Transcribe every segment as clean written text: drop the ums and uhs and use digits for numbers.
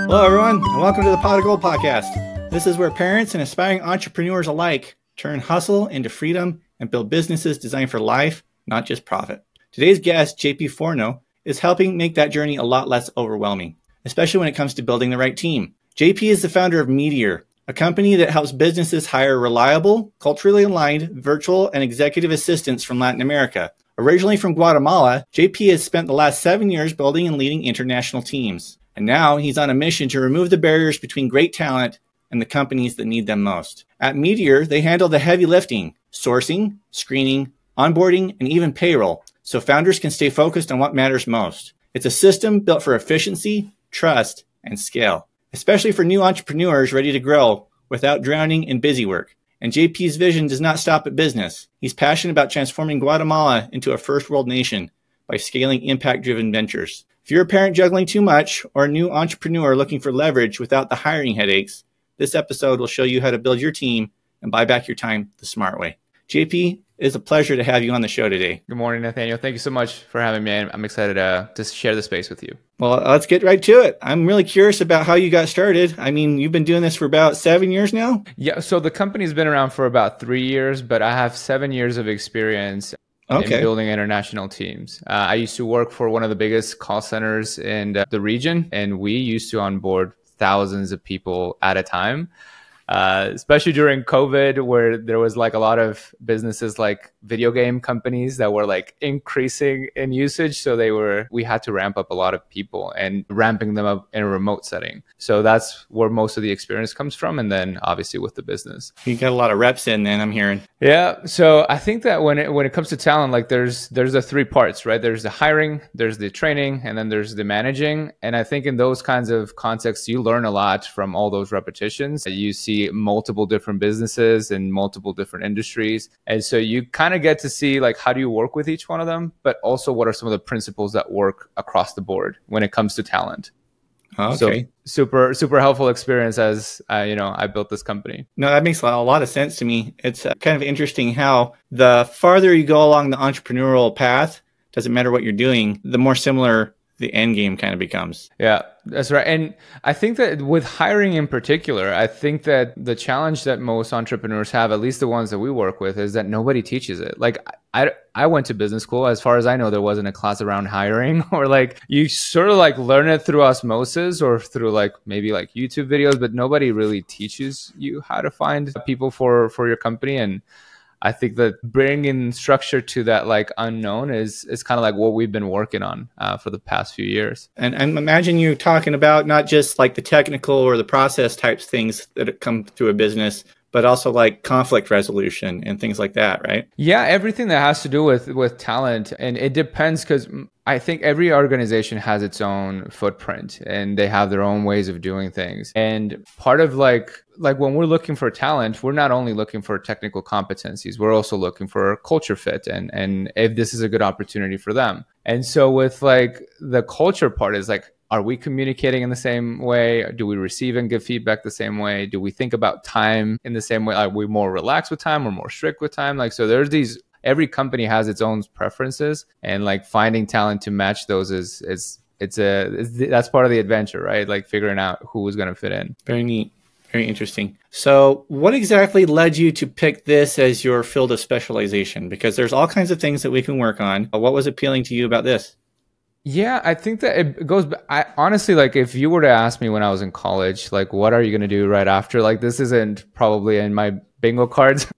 Hello, everyone, and welcome to the Pot of Gold podcast. This is where parents and aspiring entrepreneurs alike turn hustle into freedom and build businesses designed for life, not just profit. Today's guest, JP Forno, is helping make that journey a lot less overwhelming, especially when it comes to building the right team. JP is the founder of Meteor, a company that helps businesses hire reliable, culturally aligned virtual and executive assistants from Latin America. Originally from Guatemala, JP has spent the last 7 years building and leading international teams. And now he's on a mission to remove the barriers between great talent and the companies that need them most. At Meteor, they handle the heavy lifting, sourcing, screening, onboarding, and even payroll, so founders can stay focused on what matters most. It's a system built for efficiency, trust, and scale, especially for new entrepreneurs ready to grow without drowning in busy work. And JP's vision does not stop at business. He's passionate about transforming Guatemala into a first world nation by scaling impact-driven ventures. If you're a parent juggling too much or a new entrepreneur looking for leverage without the hiring headaches, this episode will show you how to build your team and buy back your time the smart way. JP, it's a pleasure to have you on the show today. Good morning, Nathanael. Thank you so much for having me. I'm excited to share the space with you. Well, let's get right to it. I'm really curious about how you got started. I mean, you've been doing this for about 7 years now? Yeah, so the company's been around for about 3 years, but I have 7 years of experience in building international teams. I used to work for one of the biggest call centers in the region, and we used to onboard thousands of people at a time. Especially during COVID, where there was like a lot of businesses like video game companies that were like increasing in usage. So we had to ramp up a lot of people and ramping them up in a remote setting. So that's where most of the experience comes from. And then obviously with the business. You got a lot of reps in then, I'm hearing. Yeah. So I think that when it comes to talent, like there's the three parts, right? There's the hiring, there's the training, and then there's the managing. And I think in those kinds of contexts, you learn a lot from all those repetitions. You see multiple different businesses and multiple different industries. And so you kind of get to see like, how do you work with each one of them? But also what are some of the principles that work across the board when it comes to talent? Okay. So super helpful experience as, I built this company. No, that makes a lot of sense to me. It's kind of interesting how the farther you go along the entrepreneurial path, doesn't matter what you're doing, the more similar the end game kind of becomes. Yeah, that's right. And I think that with hiring in particular, I think that the challenge that most entrepreneurs have, at least the ones that we work with, is that nobody teaches it. Like I went to business school. As far as I know, there wasn't a class around hiring, or like you sort of like learn it through osmosis or through like maybe like YouTube videos, but nobody really teaches you how to find people for your company. And I think that bringing structure to that like unknown is kind of like what we've been working on for the past few years. And imagine you talking about not just like the technical or the process types things that come through a business, but also like conflict resolution and things like that, right? Yeah, everything that has to do with talent. And it depends, because I think every organization has its own footprint and they have their own ways of doing things. And part of like when we're looking for talent, we're not only looking for technical competencies, we're also looking for culture fit and if this is a good opportunity for them. And so with like the culture part is like, are we communicating in the same way? Do we receive and give feedback the same way? Do we think about time in the same way? Are we more relaxed with time or more strict with time? Like, so there's these, every company has its own preferences, and like finding talent to match those that's part of the adventure, right? Like figuring out who is going to fit in. Very neat. Very interesting. So what exactly led you to pick this as your field of specialization? Because there's all kinds of things that we can work on. What was appealing to you about this? Yeah, I think that it goes, honestly, like if you were to ask me when I was in college, like, what are you going to do right after? Like, this isn't probably in my bingo cards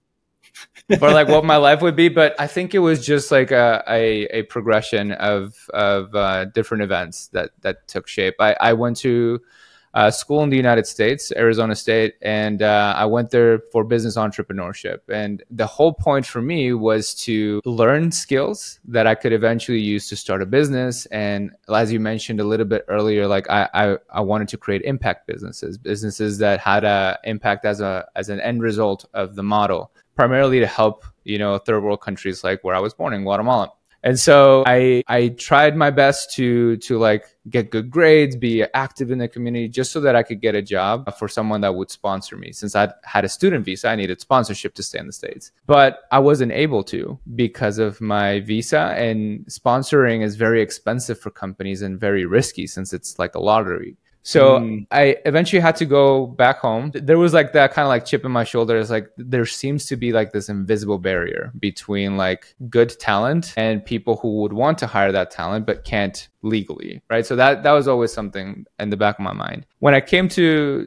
for like what my life would be. But I think it was just like a progression of different events that took shape. I went to school in the United States, Arizona State, and I went there for business entrepreneurship. And the whole point for me was to learn skills that I could eventually use to start a business. And as you mentioned a little bit earlier, like I wanted to create impact businesses that had an impact as an end result of the model, primarily to help, third world countries like where I was born in Guatemala. And so I tried my best to like get good grades, be active in the community, just so that I could get a job for someone that would sponsor me. Since I had a student visa, I needed sponsorship to stay in the States. But I wasn't able to because of my visa, and sponsoring is very expensive for companies and very risky since it's like a lottery. So I eventually had to go back home. There was like that kind of like chip in my shoulder. It's like there seems to be like this invisible barrier between like good talent and people who would want to hire that talent but can't legally, right? So that was always something in the back of my mind. When I came to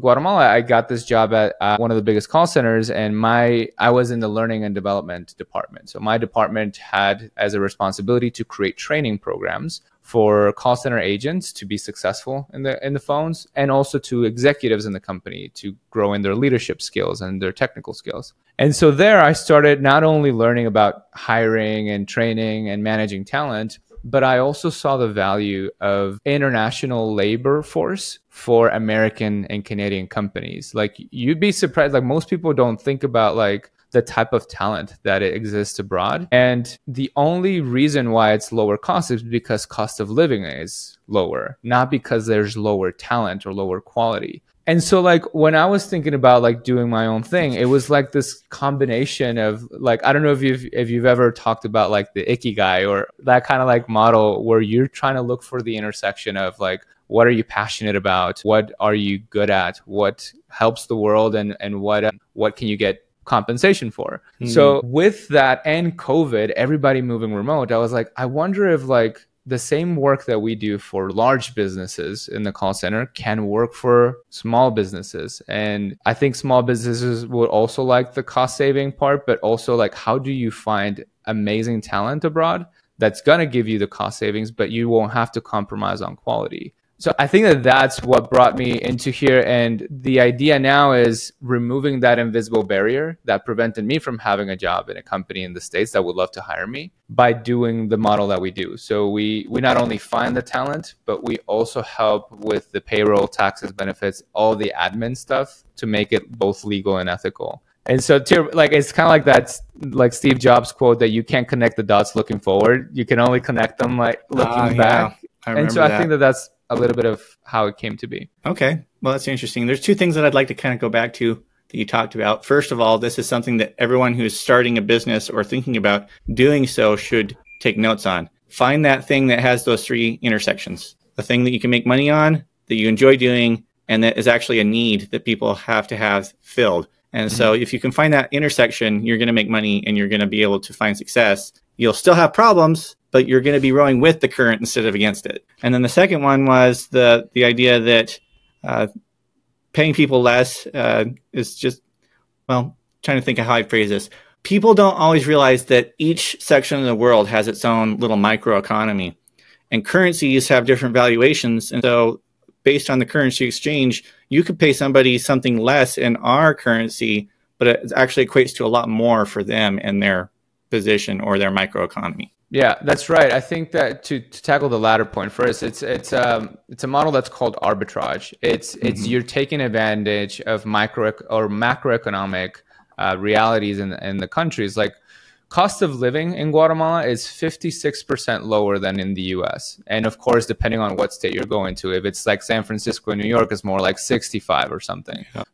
Guatemala, I got this job at one of the biggest call centers, and I was in the learning and development department. So my department had as a responsibility to create training programs for call center agents to be successful in the phones, and also to executives in the company to grow in their leadership skills and their technical skills. And so there I started not only learning about hiring and training and managing talent, but I also saw the value of international labor force for American and Canadian companies. Like, you'd be surprised, like most people don't think about like the type of talent that it exists abroad. And the only reason why it's lower cost is because cost of living is lower, not because there's lower talent or lower quality. And so like when I was thinking about like doing my own thing, it was like this combination of like, I don't know if you've ever talked about like the ikigai or that kind of like model where you're trying to look for the intersection of like, what are you passionate about? What are you good at? What helps the world? And what can you get compensation for? So with that and COVID, everybody moving remote, I was like, I wonder if like the same work that we do for large businesses in the call center can work for small businesses. And I think small businesses would also like the cost saving part, but also like, how do you find amazing talent abroad that's going to give you the cost savings, but you won't have to compromise on quality? So I think that that's what brought me into here. And the idea now is removing that invisible barrier that prevented me from having a job in a company in the States that would love to hire me by doing the model that we do. So we not only find the talent, but we also help with the payroll, taxes, benefits, all the admin stuff to make it both legal and ethical. And so like, it's kind of like that, like Steve Jobs quote that you can't connect the dots looking forward. You can only connect them like looking back. Yeah, and so I think that that's a little bit of how it came to be. Okay. Well, that's interesting. There's two things that I'd like to kind of go back to that you talked about. First of all, this is something that everyone who's starting a business or thinking about doing so should take notes on. Find that thing that has those three intersections, the thing that you can make money on, that you enjoy doing, and that is actually a need that people have to have filled. And so if you can find that intersection, you're going to make money and you're going to be able to find success. You'll still have problems, but you're going to be rowing with the current instead of against it. And then the second one was the idea that paying people less is just, well, trying to think of how I phrase this. People don't always realize that each section of the world has its own little microeconomy, and currencies have different valuations. And so based on the currency exchange, you could pay somebody something less in our currency, but it actually equates to a lot more for them and their position or their microeconomy. Yeah, that's right. I think that to tackle the latter point first, it's a model that's called arbitrage. It's you're taking advantage of micro or macroeconomic realities in the countries. Like, cost of living in Guatemala is 56% lower than in the US. And of course, depending on what state you're going to, if it's like San Francisco and New York, it's more like 65 or something. Yeah.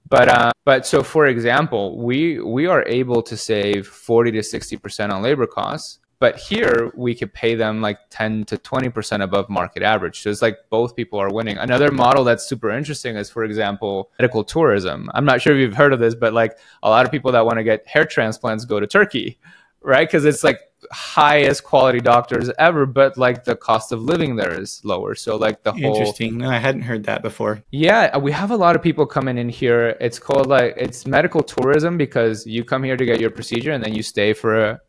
But so for example, we are able to save 40 to 60% on labor costs. But here we could pay them like 10 to 20% above market average. So it's like both people are winning. Another model that's super interesting is, for example, medical tourism. I'm not sure if you've heard of this, but like a lot of people that want to get hair transplants go to Turkey, right? Because it's like highest quality doctors ever, but like the cost of living there is lower. So like the whole— Interesting. No, I hadn't heard that before. Yeah, we have a lot of people coming in here. It's called like, it's medical tourism because you come here to get your procedure and then you stay for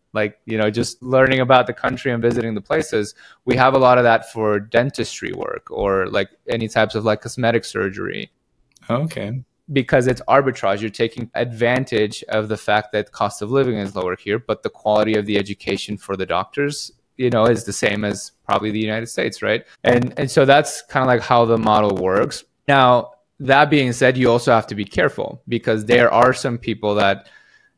just learning about the country and visiting the places. We have a lot of that for dentistry work or like any types of like cosmetic surgery. Okay. Because it's arbitrage. You're taking advantage of the fact that cost of living is lower here, but the quality of the education for the doctors, is the same as probably the United States, right? And so that's kind of like how the model works. Now, that being said, you also have to be careful because there are some people that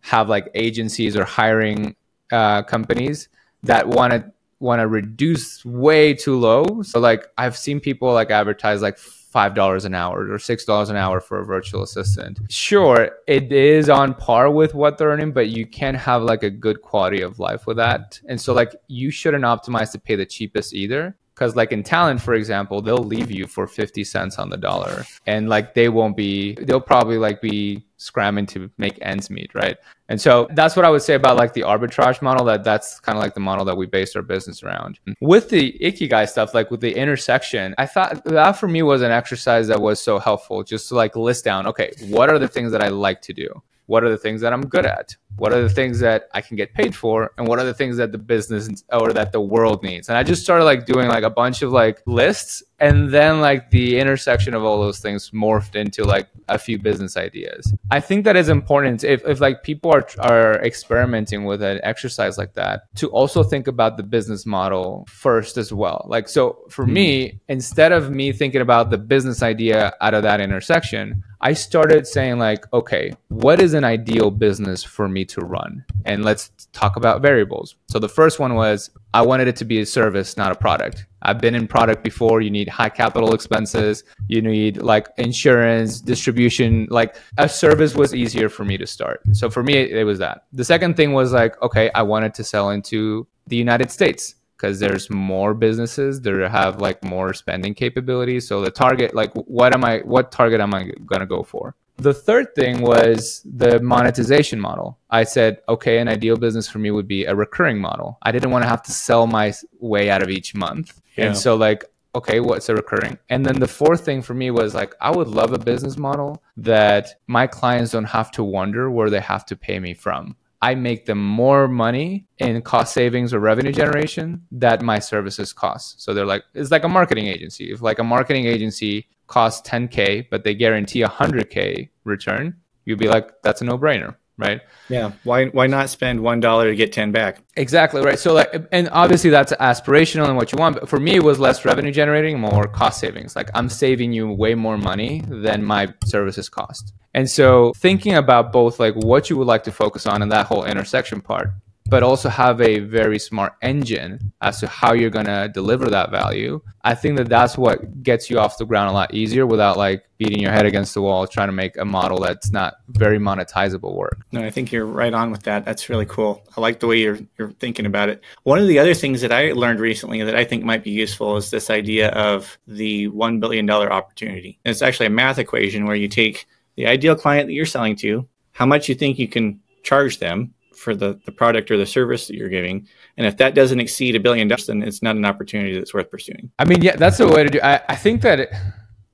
have like agencies or hiring companies that want to reduce way too low. So like I've seen people like advertise like $5 an hour or $6 an hour for a virtual assistant. Sure, it is on par with what they're earning, but you can have like a good quality of life with that. And so like you shouldn't optimize to pay the cheapest either. Because like in talent, for example, they'll leave you for 50 cents on the dollar, and like they'll probably like be scrambling to make ends meet, right? And so that's what I would say about like the arbitrage model, that's kind of like the model that we based our business around. With the Ikigai stuff, like with the intersection, I thought that for me was an exercise that was so helpful, just to like list down, okay, what are the things that I like to do? What are the things that I'm good at? What are the things that I can get paid for? And what are the things that the business or that the world needs? And I just started like doing like a bunch of like lists. And then like the intersection of all those things morphed into like a few business ideas. I think that is important if like people are experimenting with an exercise like that, to also think about the business model first as well. Like, so for me, instead of me thinking about the business idea out of that intersection, I started saying like, okay, what is an ideal business for me to run? And let's talk about variables. So the first one was, I wanted it to be a service, not a product. I've been in product before. You need high capital expenses. You need like insurance, distribution. Like a service was easier for me to start. So for me, it was that. The second thing was like, okay, I wanted to sell into the United States because there's more businesses that have like more spending capabilities. So the target, like what target am I going to go for? The third thing was the monetization model. I said, okay, an ideal business for me would be a recurring model. I didn't want to have to sell my way out of each month. Yeah. And so like, okay, what's a recurring? And then the fourth thing for me was like, I would love a business model that my clients don't have to wonder where they have to pay me from. I make them more money in cost savings or revenue generation that my services cost. So they're like, it's like a marketing agency. If like a marketing agency costs 10K, but they guarantee 100K return, you'd be like, that's a no-brainer, right? Yeah. Why not spend $1 to get 10 back? Exactly, right. So like, and obviously that's aspirational and what you want, but for me, it was less revenue generating, more cost savings. Like I'm saving you way more money than my services cost. And so thinking about both like what you would like to focus on in that whole intersection part, but also have a very smart engine as to how you're going to deliver that value. I think that that's what gets you off the ground a lot easier without like beating your head against the wall, trying to make a model that's not very monetizable work. No, I think you're right on with that. That's really cool. I like the way you're thinking about it. One of the other things that I learned recently that I think might be useful is this idea of the $1 billion opportunity. And it's actually a math equation where you take the ideal client that you're selling to, how much you think you can charge them for the product or the service that you're giving. And if that doesn't exceed $1 billion, then it's not an opportunity that's worth pursuing. I mean, yeah, that's the way to do it. I think that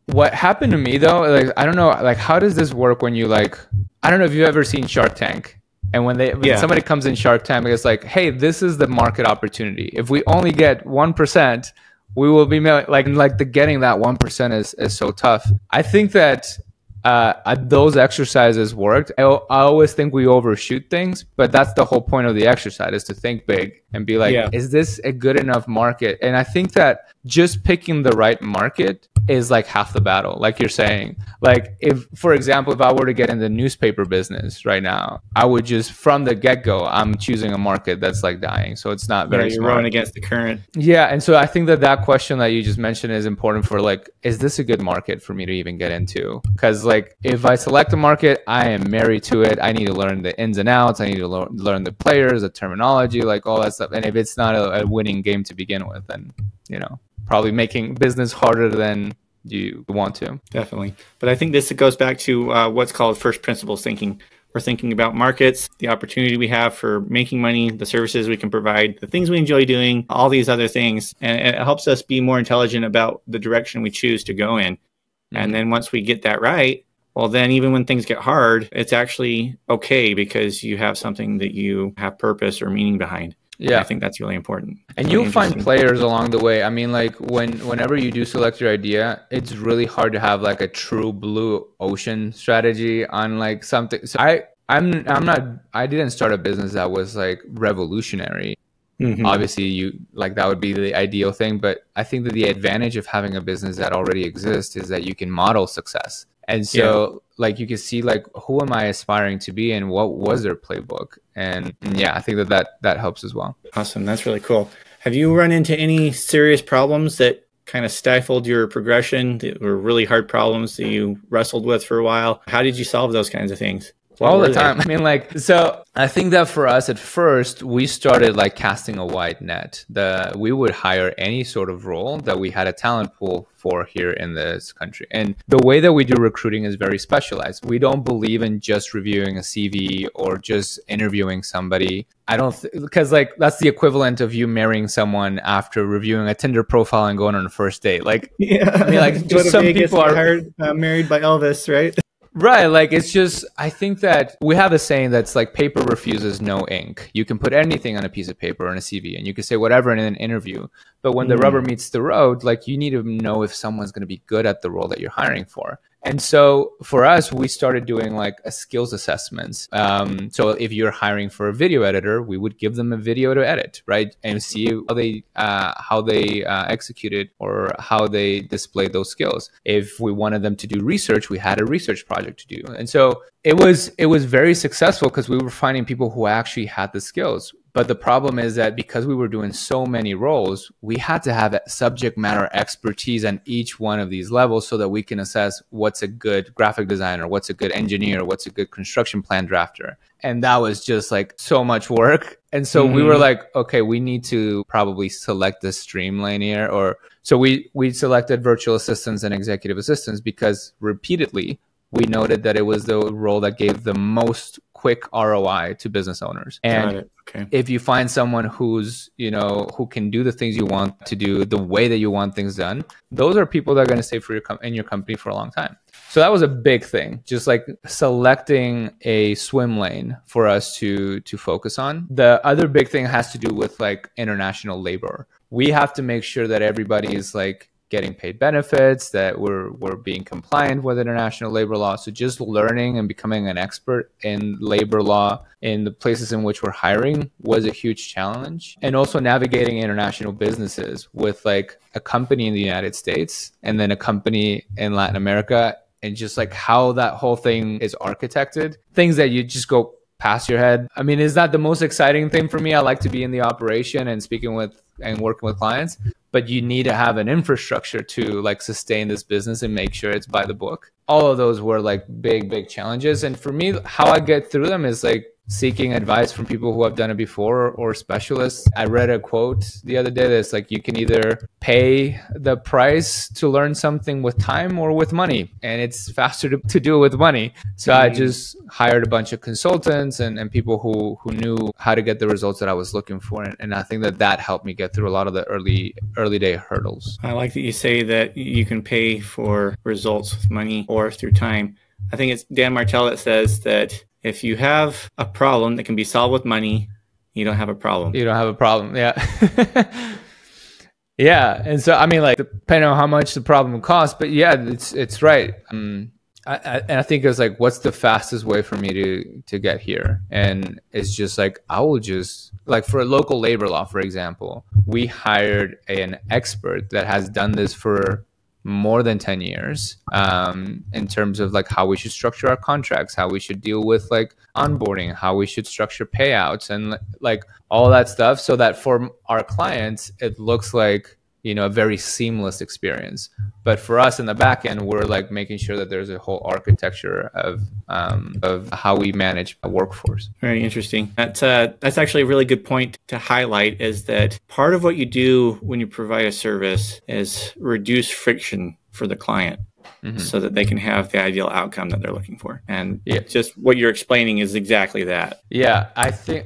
what happened to me though, like, I don't know, like how does this work when you like, I don't know if you've ever seen Shark Tank. And when somebody comes in Shark Tank, it's like, hey, this is the market opportunity. If we only get 1%, we will be like the getting that 1% is so tough. I think that those exercises worked. I always think we overshoot things, but that's the whole point of the exercise, is to think big and be like, is this a good enough market? And I think that just picking the right market is like half the battle. Like you're saying, like if, for example, if I were to get in the newspaper business right now, I would just from the get-go, I'm choosing a market that's like dying. So it's not very you're smart. rowing against the current. Yeah. And so I think that question that you just mentioned is important for like, is this a good market for me to even get into? Because like if I select a market, I am married to it. I need to learn the ins and outs. I need to learn the players, the terminology, like all that stuff. And if it's not a winning game to begin with, then, you know, probably making business harder than you want to. Definitely. But I think this goes back to what's called first principles thinking. We're thinking about markets, the opportunity we have for making money, the services we can provide, the things we enjoy doing, all these other things. And it helps us be more intelligent about the direction we choose to go in. Mm-hmm. And then once we get that right, well, then even when things get hard, it's actually okay because you have something that you have purpose or meaning behind. Yeah, I think that's really important. And you'll find players along the way. I mean, like whenever you do select your idea, it's really hard to have like a true blue ocean strategy on like something. So I didn't start a business that was like revolutionary. Mm-hmm. Obviously, that would be the ideal thing. But I think that the advantage of having a business that already exists is that you can model success. And so like you can see like who am I aspiring to be and what was their playbook. And yeah, I think that helps as well. Awesome. That's really cool. Have you run into any serious problems that kind of stifled your progression, that were really hard problems that you wrestled with for a while? How did you solve those kinds of things? All the time. I mean, like, so I think that for us at first, we started like casting a wide net. We would hire any sort of role that we had a talent pool for here in this country. And the way that we do recruiting is very specialized. We don't believe in just reviewing a CV or just interviewing somebody. Because like that's the equivalent of you marrying someone after reviewing a Tinder profile and going on a first date. Like, yeah, I mean, like just some people are married by Elvis, right? Right. Like, it's just, I think that we have a saying that's like, paper refuses no ink. You can put anything on a piece of paper or on a CV and you can say whatever in an interview. But when the rubber meets the road, like, you need to know if someone's going to be good at the role that you're hiring for. And so for us, we started doing like a skills assessments. So if you're hiring for a video editor, we would give them a video to edit, right? And see how they executed or how they displayed those skills. If we wanted them to do research, we had a research project to do. And so it was very successful because we were finding people who actually had the skills. But the problem is that because we were doing so many roles, we had to have subject matter expertise on each one of these levels so that we can assess what's a good graphic designer, what's a good engineer, what's a good construction plan drafter. And that was just like so much work. And so we were like, okay, we need to probably select the stream lane here. So we selected virtual assistants and executive assistants because repeatedly we noted that it was the role that gave the most quick ROI to business owners. And if you find someone who can do the things you want to do the way that you want things done, those are people that are going to stay in your company for a long time. So that was a big thing, just like selecting a swim lane for us to focus on. The other big thing has to do with like international labor. We have to make sure that everybody is like getting paid benefits, that we're being compliant with international labor law. So just learning and becoming an expert in labor law in the places in which we're hiring was a huge challenge. And also navigating international businesses with like a company in the United States and then a company in Latin America, and just like how that whole thing is architected, things that you just go past your head. I mean, it's not the most exciting thing for me. I like to be in the operation and speaking with and working with clients, but you need to have an infrastructure to like sustain this business and make sure it's by the book. All of those were like big challenges. And for me, how I get through them is like seeking advice from people who have done it before or specialists. I read a quote the other day that's like, you can either pay the price to learn something with time or with money. And it's faster to do it with money. So I just hired a bunch of consultants and people who knew how to get the results that I was looking for. And I think that helped me get through a lot of the early day hurdles. I like that you say that you can pay for results with money or through time. I think it's Dan Martell that says that if you have a problem that can be solved with money, you don't have a problem. You don't have a problem. Yeah. Yeah. And so, I mean, like, depending on how much the problem costs, but yeah, it's right. I think it's like, what's the fastest way for me to get here? And it's just like, I will just, like, for a local labor law, for example, we hired an expert that has done this for more than 10 years in terms of like how we should structure our contracts, how we should deal with like onboarding, how we should structure payouts and like all that stuff, so that for our clients it looks like, you know, a very seamless experience. But for us in the back end, we're like making sure that there's a whole architecture of how we manage a workforce. Very interesting. That's actually a really good point to highlight, is that part of what you do when you provide a service is reduce friction for the client. So that they can have the ideal outcome that they're looking for. And just what you're explaining is exactly that. Yeah, I think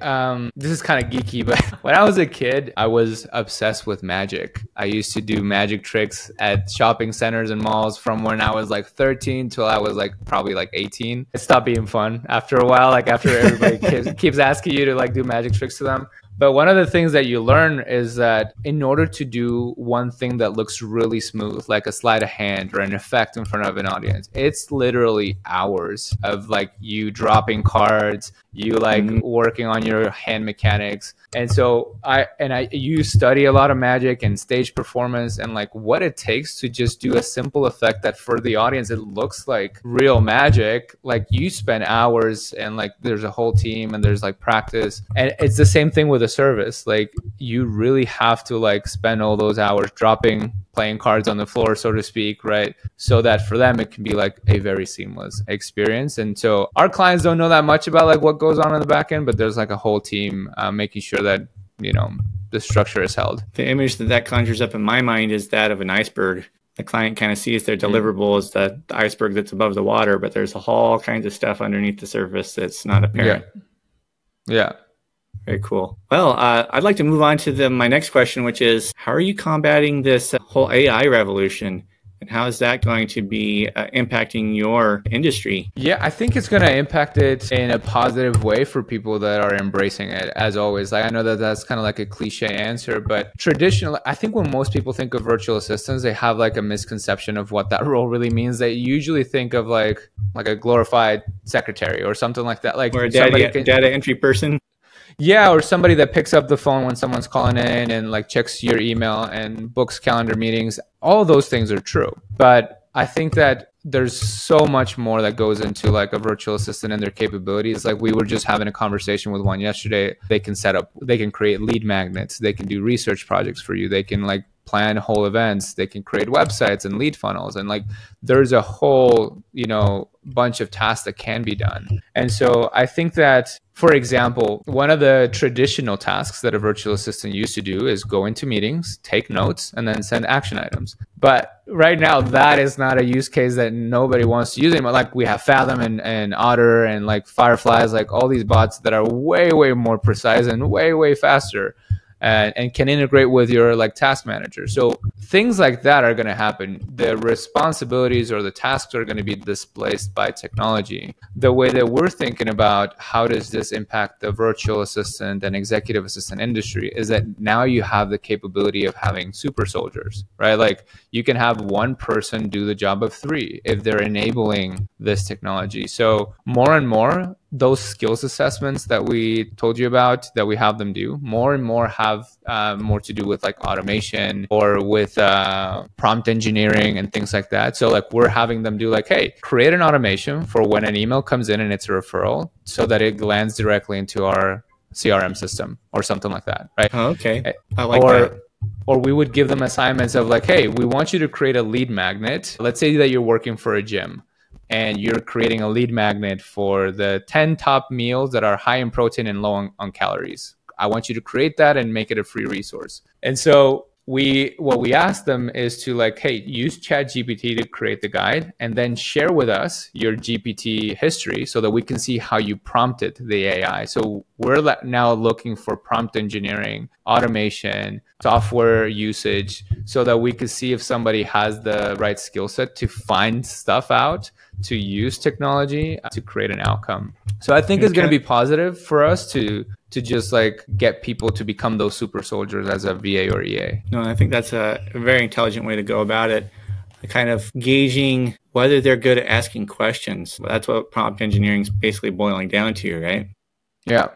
this is kind of geeky, but when I was a kid, I was obsessed with magic. I used to do magic tricks at shopping centers and malls from when I was like 13 till I was like probably like 18. It stopped being fun after a while, like after everybody keeps asking you to like do magic tricks to them. But one of the things that you learn is that in order to do one thing that looks really smooth, like a sleight of hand or an effect in front of an audience, it's literally hours of like you dropping cards, you like working on your hand mechanics. And so you study a lot of magic and stage performance and like what it takes to just do a simple effect that for the audience it looks like real magic. Like you spend hours and like there's a whole team and there's like practice. And it's the same thing with a service. Like you really have to like spend all those hours playing cards on the floor, so to speak, right? So that for them, it can be like a very seamless experience. And so our clients don't know that much about like what goes on in the back end, but there's like a whole team making sure that, you know, the structure is held. The image that conjures up in my mind is that of an iceberg. The client kind of sees their deliverable as the iceberg that's above the water, but there's all kinds of stuff underneath the surface that's not apparent. Yeah. Very cool. Well, I'd like to move on to my next question, which is, how are you combating this whole AI revolution? And how is that going to be impacting your industry? Yeah, I think it's going to impact it in a positive way for people that are embracing it, as always. Like, I know that that's kind of like a cliche answer, but traditionally, I think when most people think of virtual assistants, they have like a misconception of what that role really means. They usually think of like a glorified secretary or something like that. Like, or a data entry person. Yeah, or somebody that picks up the phone when someone's calling in and like checks your email and books calendar meetings. All those things are true. But I think that there's so much more that goes into like a virtual assistant and their capabilities. Like we were just having a conversation with one yesterday. They can create lead magnets. They can do research projects for you. They can like plan whole events. They can create websites and lead funnels. And like there's a whole, you know, bunch of tasks that can be done. And so I think that, for example, one of the traditional tasks that a virtual assistant used to do is go into meetings, take notes, and then send action items. But right now, that is not a use case that nobody wants to use anymore. Like we have Fathom and Otter and like Fireflies, like all these bots that are way, way more precise and way, way faster. And can integrate with your like task manager. So things like that are going to happen. The responsibilities or the tasks are going to be displaced by technology. The way that we're thinking about how does this impact the virtual assistant and executive assistant industry is that now you have the capability of having super soldiers, right? Like you can have one person do the job of three if they're enabling this technology. So more and more, those skills assessments that we told you about, that we have them do, more and more have more to do with like automation or with prompt engineering and things like that. So like we're having them do like, hey, create an automation for when an email comes in and it's a referral so that it lands directly into our CRM system or something like that, right? Oh, okay. I like that. Or we would give them assignments of like, hey, we want you to create a lead magnet. Let's say that you're working for a gym and you're creating a lead magnet for the 10 top meals that are high in protein and low on calories. I want you to create that and make it a free resource. And so what we ask them is to like, hey, use ChatGPT to create the guide and then share with us your GPT history so that we can see how you prompted the AI. So we're now looking for prompt engineering, automation, software usage, so that we could see if somebody has the right skill set to find stuff out, to use technology to create an outcome. So I think it's going to be positive for us to just like get people to become those super soldiers as a VA or EA. No, I think that's a very intelligent way to go about it. Kind of gauging whether they're good at asking questions. That's what prompt engineering is basically boiling down to, right? Yeah.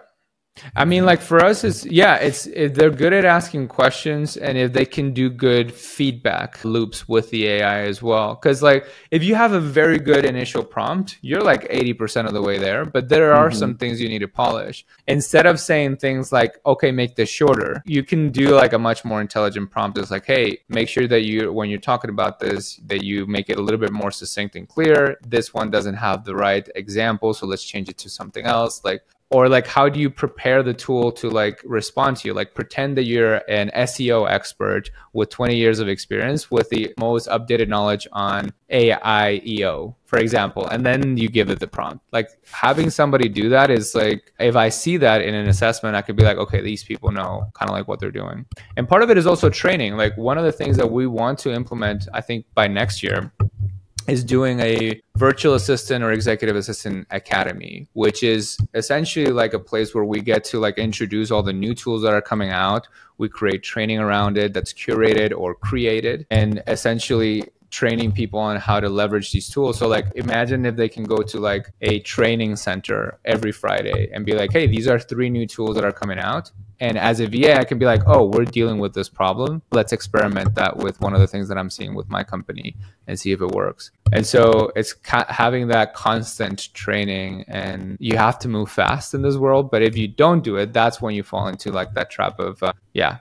I mean, like for us, they're good at asking questions, and if they can do good feedback loops with the AI as well. Because like if you have a very good initial prompt, you're like 80% of the way there, but there are some things you need to polish. Instead of saying things like, okay, make this shorter, you can do like a much more intelligent prompt. It's like, hey, make sure that when you're talking about this, that you make it a little bit more succinct and clear. This one doesn't have the right example, so let's change it to something else. Or like, how do you prepare the tool to like respond to you? Like pretend that you're an SEO expert with 20 years of experience with the most updated knowledge on AIEO, for example, and then you give it the prompt. Like having somebody do that is like, if I see that in an assessment, I could be like, okay, these people know kind of like what they're doing. And part of it is also training. Like one of the things that we want to implement, I think by next year, is doing a virtual assistant or executive assistant academy, which is essentially like a place where we get to like introduce all the new tools that are coming out. We create training around it that's curated or created, and essentially training people on how to leverage these tools. So like imagine if they can go to like a training center every Friday and be like, hey, these are 3 new tools that are coming out. And as a VA, I can be like, oh, we're dealing with this problem. Let's experiment that with one of the things that I'm seeing with my company and see if it works. And so it's having that constant training, and you have to move fast in this world. But if you don't do it, that's when you fall into like that trap of,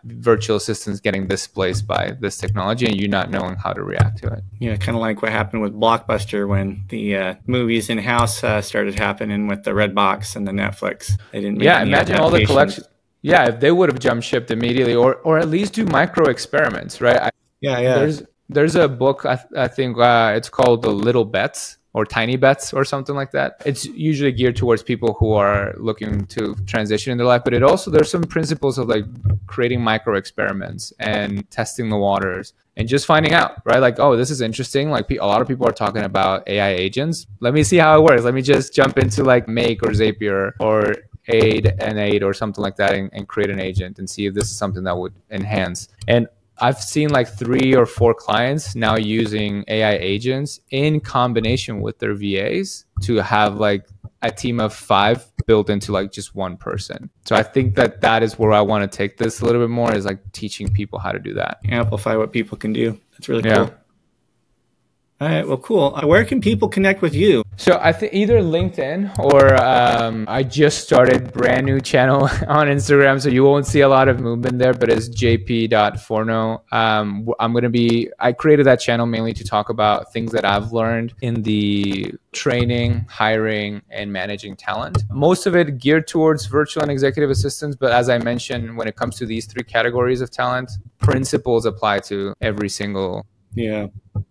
virtual assistants getting displaced by this technology and you not knowing how to react to it. Yeah, kind of like what happened with Blockbuster when the movies in-house started happening with the Red Box and the Netflix. They didn't make any imagine all the collections. Yeah, if they would have jump shipped immediately, or at least do micro experiments, right? There's a book, I think it's called The Little Bets or Tiny Bets or something like that. It's usually geared towards people who are looking to transition in their life, but there's some principles of like creating micro experiments and testing the waters and just finding out, right? Like, oh, this is interesting. Like a lot of people are talking about AI agents. Let me see how it works. Let me just jump into like Make or Zapier or Aid or something like that and create an agent and see if this is something that would enhance. And I've seen like 3 or 4 clients now using AI agents in combination with their VAs to have like a team of 5 built into like just one person. So I think that is where I want to take this a little bit more, is like teaching people how to do that. Amplify what people can do. That's really cool. All right, well, cool. Where can people connect with you? So I think either LinkedIn or I just started brand new channel on Instagram, so you won't see a lot of movement there, but it's jp.forno. I created that channel mainly to talk about things that I've learned in the training, hiring, and managing talent. Most of it geared towards virtual and executive assistants, but as I mentioned, when it comes to these 3 categories of talent, principles apply to every single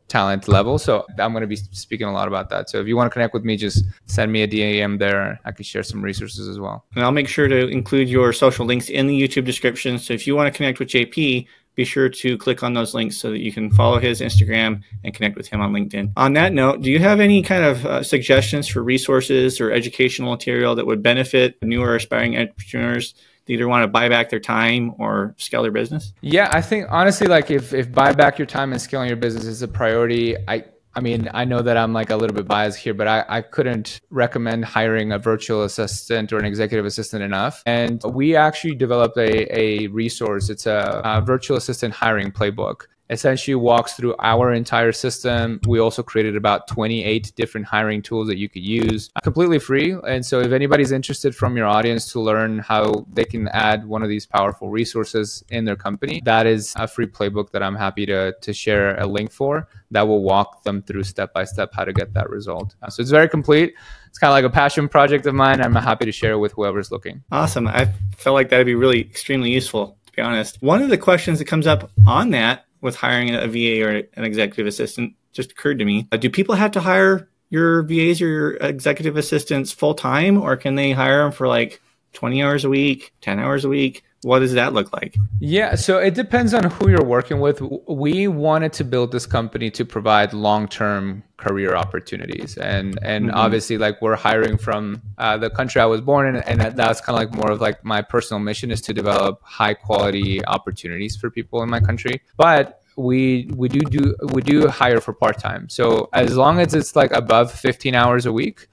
talent level. So I'm going to be speaking a lot about that. So if you want to connect with me, just send me a DM there. I can share some resources as well. And I'll make sure to include your social links in the YouTube description. So if you want to connect with JP, be sure to click on those links so that you can follow his Instagram and connect with him on LinkedIn. On that note, do you have any kind of suggestions for resources or educational material that would benefit newer aspiring entrepreneurs? They either want to buy back their time or scale their business? Yeah, I think honestly, like if buy back your time and scaling your business is a priority, I mean, I know that I'm like a little bit biased here, but I couldn't recommend hiring a virtual assistant or an executive assistant enough. And we actually developed a resource. It's a virtual assistant hiring playbook. Essentially walks through our entire system. We also created about 28 different hiring tools that you could use completely free. And so if anybody's interested from your audience to learn how they can add one of these powerful resources in their company, that is a free playbook that I'm happy to share a link for that will walk them through step-by-step how to get that result. So it's very complete. It's kind of like a passion project of mine. I'm happy to share it with whoever's looking. Awesome. I felt like that'd be really extremely useful, to be honest. One of the questions that comes up on that with hiring a VA or an executive assistant just occurred to me. Do people have to hire your VAs or your executive assistants full time, or can they hire them for like 20 hours a week, 10 hours a week? What does that look like? Yeah, so it depends on who you're working with. We wanted to build this company to provide long-term career opportunities. And obviously, like, we're hiring from the country I was born in. And that's kind of like more of like my personal mission is to develop high quality opportunities for people in my country. But we do hire for part-time. So as long as it's like above 15 hours a week,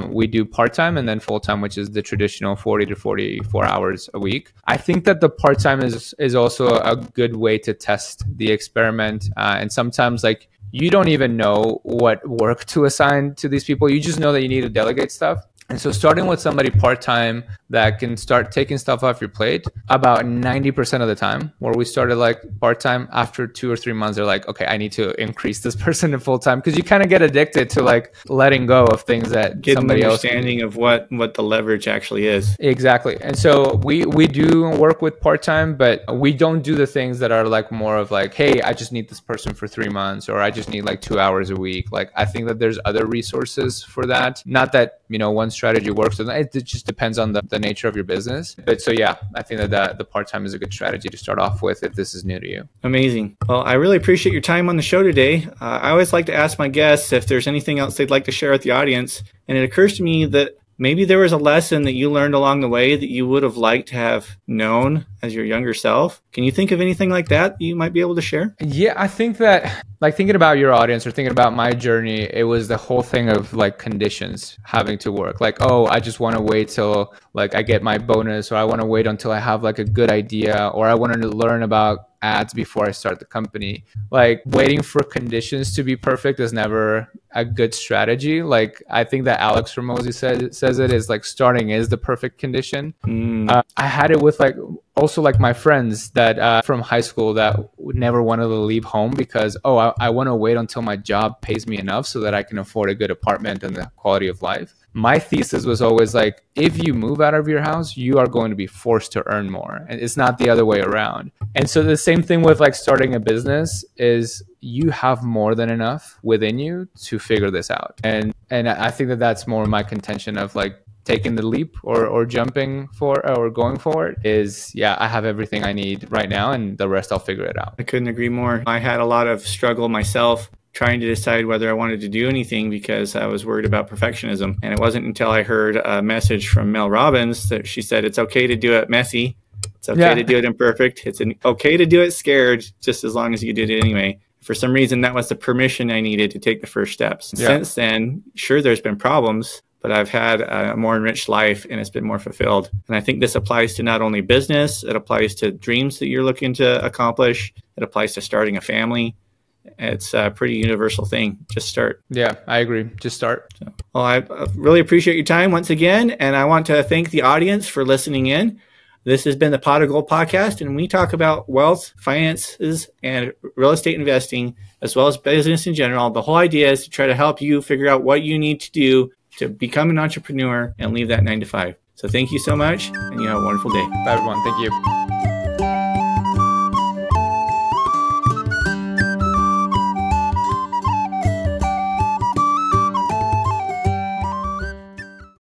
we do part-time, and then full-time, which is the traditional 40 to 44 hours a week. I think that the part-time is also a good way to test the experiment. And sometimes, like, you don't even know what work to assign to these people. You just know that you need to delegate stuff. And so starting with somebody part-time that can start taking stuff off your plate, about 90% of the time, where we started like part-time, after 2 or 3 months, they're like, okay, I need to increase this person to full-time, because you kind of get addicted to like letting go of things that somebody else. Get an understanding of what the leverage actually is. Exactly. And so we do work with part-time, but we don't do the things that are like more of like, hey, I just need this person for 3 months, or I just need like 2 hours a week. Like, I think that there's other resources for that. Not that, one strategy works. It just depends on the nature of your business. But so, yeah, I think that the part-time is a good strategy to start off with if this is new to you. Amazing. Well, I really appreciate your time on the show today. I always like to ask my guests if there's anything else they'd like to share with the audience. And it occurs to me that maybe there was a lesson that you learned along the way that you would have liked to have known as your younger self. Can you think of anything like that you might be able to share? Yeah, I think that like thinking about your audience or thinking about my journey, it was the whole thing of like conditions having to work. Like, oh, I just want to wait till like I get my bonus, or I want to wait until I have like a good idea, or I wanted to learn about ads before I start the company. Like waiting for conditions to be perfect is never a good strategy. Like I think that Alex Ramosi says it is like starting is the perfect condition. I had it with like also like my friends that from high school that never wanted to leave home because, oh, I want to wait until my job pays me enough so that I can afford a good apartment and the quality of life. My thesis was always like, if you move out of your house, you are going to be forced to earn more. And it's not the other way around. And so the same thing with like starting a business is you have more than enough within you to figure this out. And I think that that's more my contention of like taking the leap or jumping for or going for it is, yeah, I have everything I need right now and the rest I'll figure it out. I couldn't agree more. I had a lot of struggle myself trying to decide whether I wanted to do anything because I was worried about perfectionism. And it wasn't until I heard a message from Mel Robbins that she said, it's okay to do it messy. It's okay to do it imperfect. It's okay to do it scared, just as long as you did it anyway. For some reason, that was the permission I needed to take the first steps. Yeah. Since then, sure, there's been problems, but I've had a more enriched life and it's been more fulfilled. And I think this applies to not only business, it applies to dreams that you're looking to accomplish. It applies to starting a family. It's a pretty universal thing. Just start. Yeah, I agree. Just start. So, well, I really appreciate your time once again. And I want to thank the audience for listening in. This has been the Pot of Gold podcast, and we talk about wealth, finances, and real estate investing, as well as business in general. The whole idea is to try to help you figure out what you need to do to become an entrepreneur and leave that 9 to 5. So thank you so much, and you have a wonderful day. Bye, everyone. Thank you.